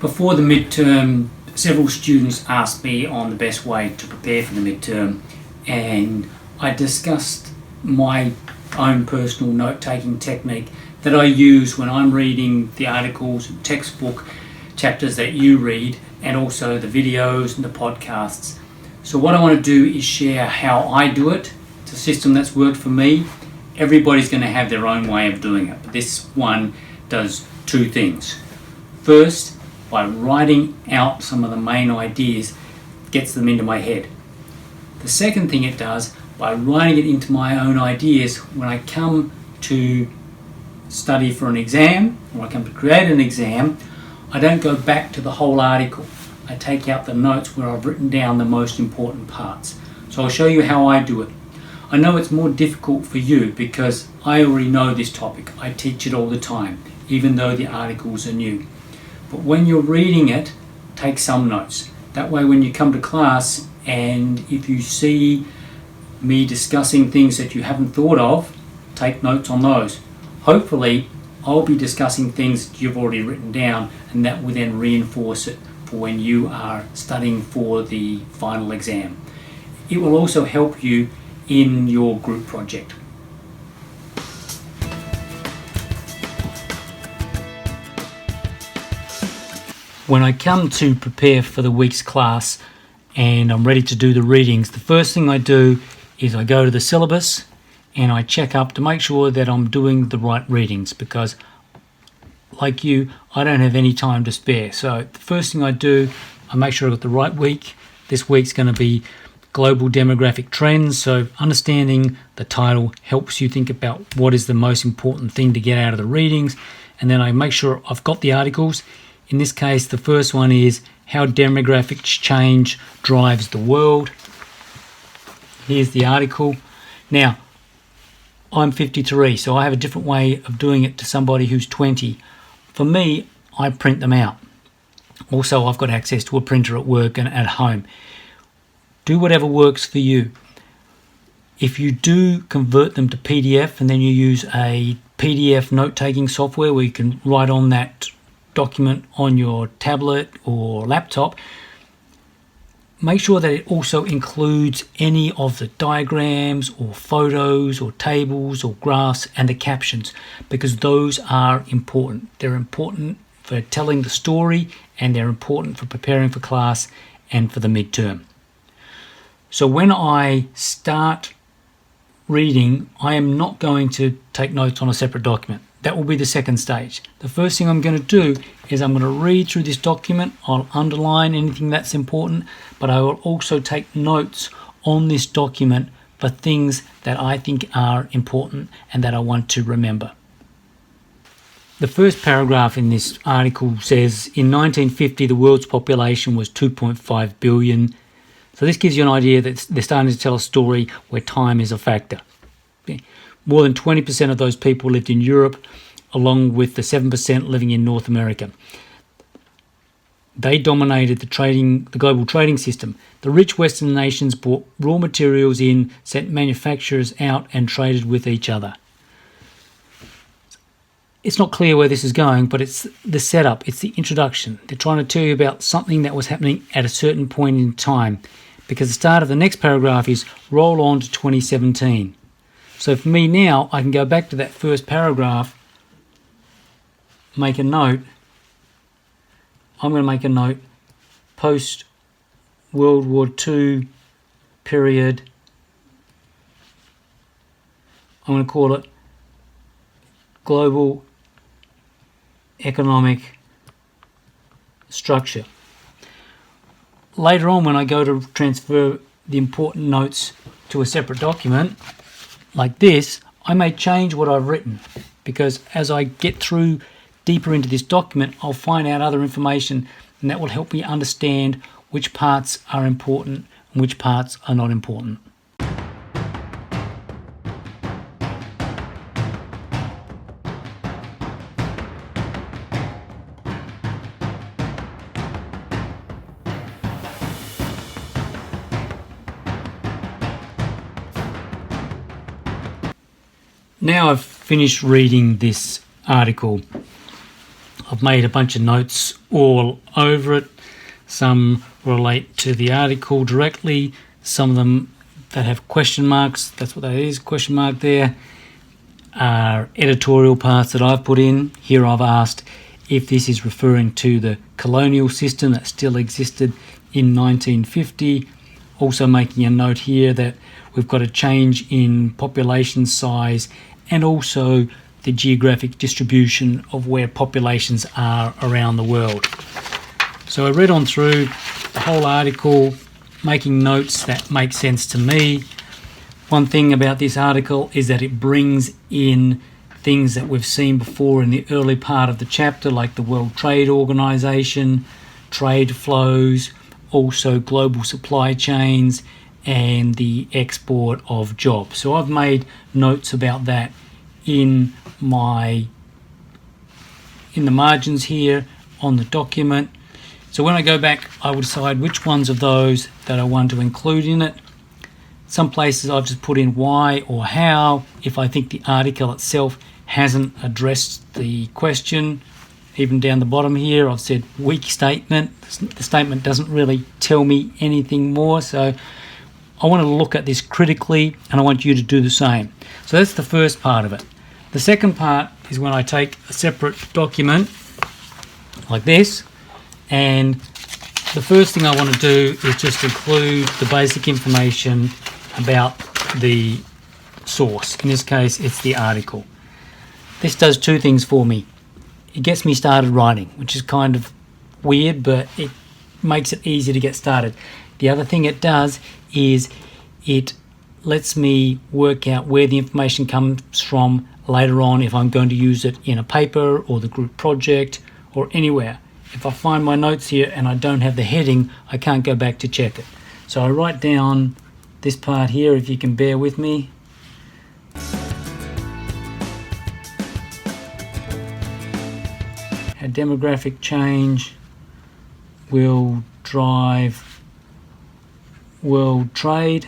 Before the midterm, several students asked me on the best way to prepare for the midterm, and I discussed my own personal note-taking technique that I use when I'm reading the articles and textbook chapters that you read, and also the videos and the podcasts. So what I want to do is share how I do it. It's a system that's worked for me. Everybody's going to have their own way of doing it, but this one does two things. First, by writing out some of the main ideas, gets them into my head. The second thing it does, by writing it into my own ideas, when I come to study for an exam, or I come to create an exam, I don't go back to the whole article. I take out the notes where I've written down the most important parts. So I'll show you how I do it. I know it's more difficult for you because I already know this topic. I teach it all the time, even though the articles are new. But when you're reading it, take some notes. That way when you come to class and if you see me discussing things that you haven't thought of, take notes on those. Hopefully I'll be discussing things that you've already written down, and that will then reinforce it for when you are studying for the final exam. It will also help you in your group project. When I come to prepare for the week's class and I'm ready to do the readings, the first thing I do is I go to the syllabus and I check up to make sure that I'm doing the right readings, because like you, I don't have any time to spare. So the first thing I do, I make sure I've got the right week. This week's going to be global demographic trends, so understanding the title helps you think about what is the most important thing to get out of the readings. And then I make sure I've got the articles. In this case, the first one is How Demographic Change Drives the World. Here's the article. Now, I'm 53, so I have a different way of doing it to somebody who's 20. For me, I print them out. Also, I've got access to a printer at work and at home. Do whatever works for you. If you do convert them to PDF and then you use a PDF note-taking software where you can write on that document on your tablet or laptop, make sure that it also includes any of the diagrams or photos or tables or graphs and the captions, because those are important. They're important for telling the story and they're important for preparing for class and for the midterm. So when I start reading, I am not going to take notes on a separate document. That will be the second stage. The first thing I'm going to do is I'm going to read through this document. I'll underline anything that's important, but I will also take notes on this document for things that I think are important and that I want to remember. The first paragraph in this article says, in 1950, the world's population was 2.5 billion. So this gives you an idea that they're starting to tell a story where time is a factor. More than 20% of those people lived in Europe, along with the 7% living in North America. They dominated the global trading system. The rich Western nations brought raw materials in, sent manufacturers out, and traded with each other. It's not clear where this is going, but it's the setup, it's the introduction. They're trying to tell you about something that was happening at a certain point in time, because the start of the next paragraph is roll on to 2017. So for me now, I can go back to that first paragraph, make a note. I'm going to make a note, post World War II period. I'm going to call it global economic structure. Later on, when I go to transfer the important notes to a separate document, like this, I may change what I've written, because as I get through deeper into this document, I'll find out other information, and that will help me understand which parts are important and which parts are not important. Now I've finished reading this article, I've made a bunch of notes all over it. Some relate to the article directly, some of them that have question marks, that's what that is, question mark there, are editorial parts that I've put in. Here I've asked if this is referring to the colonial system that still existed in 1950. Also making a note here that we've got a change in population size and also the geographic distribution of where populations are around the world. So I read on through the whole article, making notes that make sense to me. One thing about this article is that it brings in things that we've seen before in the early part of the chapter, like the World Trade Organization, trade flows, also global supply chains, and the export of jobs. So I've made notes about that in the margins here on the document. So when I go back, I will decide which ones of those that I want to include in it. Some places I've just put in why or how if I think the article itself hasn't addressed the question. Even down the bottom here, I've said weak statement. The statement doesn't really tell me anything more, so I want to look at this critically and I want you to do the same. So that's the first part of it. The second part is when I take a separate document like this, and the first thing I want to do is just include the basic information about the source. In this case, it's the article. This does two things for me. It gets me started writing, which is kind of weird, but it makes it easy to get started. The other thing it does is it lets me work out where the information comes from later on if I'm going to use it in a paper or the group project or anywhere. If I find my notes here and I don't have the heading, I can't go back to check it. So I write down this part here, if you can bear with me. How demographic change will drive world trade.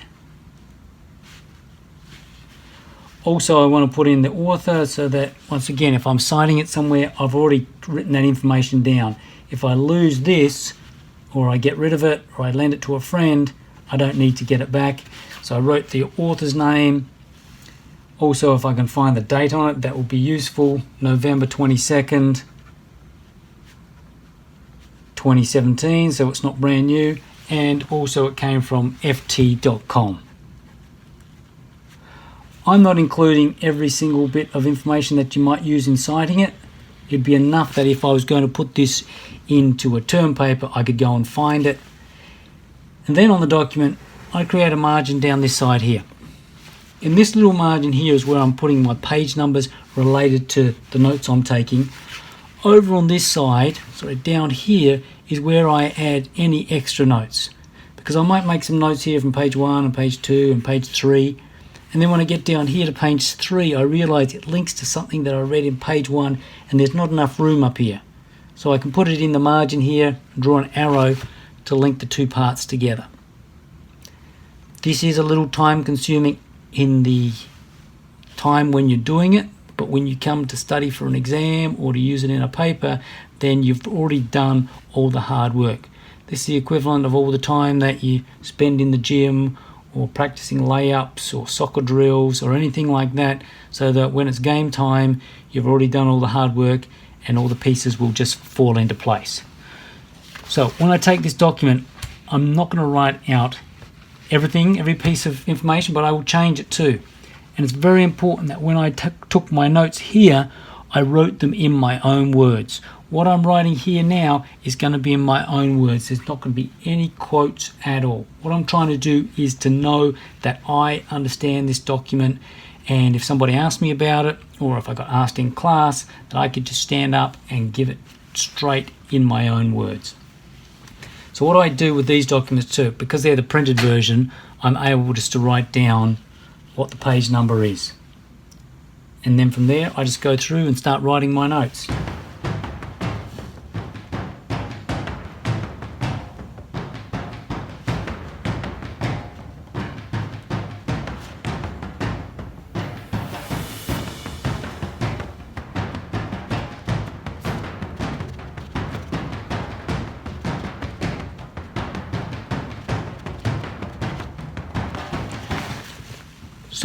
Also, I want to put in the author so that, once again, if I'm citing it somewhere, I've already written that information down. If I lose this, or I get rid of it, or I lend it to a friend, I don't need to get it back. So I wrote the author's name. Also, if I can find the date on it, that will be useful. November 22nd, 2017, so it's not brand new. And also it came from ft.com. I'm not including every single bit of information that you might use in citing it. It'd be enough that if I was going to put this into a term paper, I could go and find it. And then on the document, I create a margin down this side here. In this little margin here is where I'm putting my page numbers related to the notes I'm taking. Over on this side, sorry, down here, is where I add any extra notes. Because I might make some notes here from page 1 and page 2 and page 3. And then when I get down here to page 3, I realise it links to something that I read in page 1 and there's not enough room up here. So I can put it in the margin here and draw an arrow to link the two parts together. This is a little time consuming in the time when you're doing it, but when you come to study for an exam or to use it in a paper, then you've already done all the hard work. This is the equivalent of all the time that you spend in the gym or practicing layups or soccer drills or anything like that, so that when it's game time, you've already done all the hard work and all the pieces will just fall into place. So when I take this document, I'm not going to write out everything, every piece of information, but I will change it too. And it's very important that when I took my notes here, I wrote them in my own words. What I'm writing here now is going to be in my own words. There's not going to be any quotes at all. What I'm trying to do is to know that I understand this document, and if somebody asks me about it, or if I got asked in class, that I could just stand up and give it straight in my own words. So what do I do with these documents too? Because they're the printed version, I'm able just to write down what the page number is. And then from there, I just go through and start writing my notes.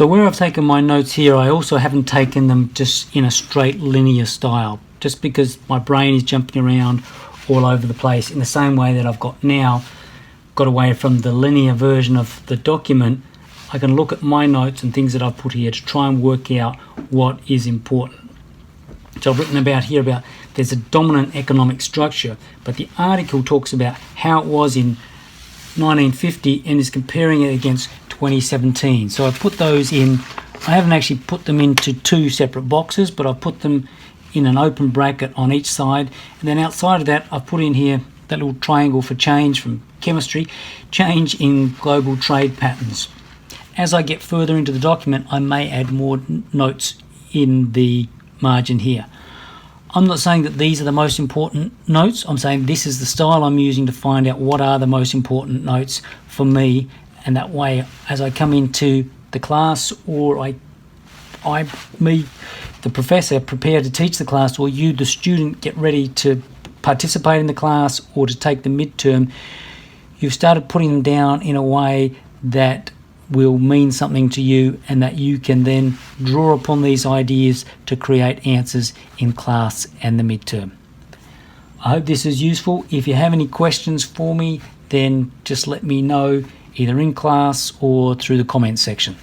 So where I've taken my notes here, I also haven't taken them just in a straight linear style, just because my brain is jumping around all over the place in the same way that I've got away from the linear version of the document. I can look at my notes and things that I've put here to try and work out what is important. So I've written about here about there's a dominant economic structure, but the article talks about how it was in 1950 and is comparing it against 2017. So I put those in, I haven't actually put them into two separate boxes, but I've put them in an open bracket on each side, and then outside of that I've put in here that little triangle for change from chemistry, change in global trade patterns. As I get further into the document, I may add more notes in the margin here. I'm not saying that these are the most important notes. I'm saying this is the style I'm using to find out what are the most important notes for me, and that way as I come into the class, or the professor, prepare to teach the class, or you, the student, get ready to participate in the class or to take the midterm, you've started putting them down in a way that will mean something to you, and that you can then draw upon these ideas to create answers in class and the midterm. I hope this is useful. If you have any questions for me, then just let me know either in class or through the comments section.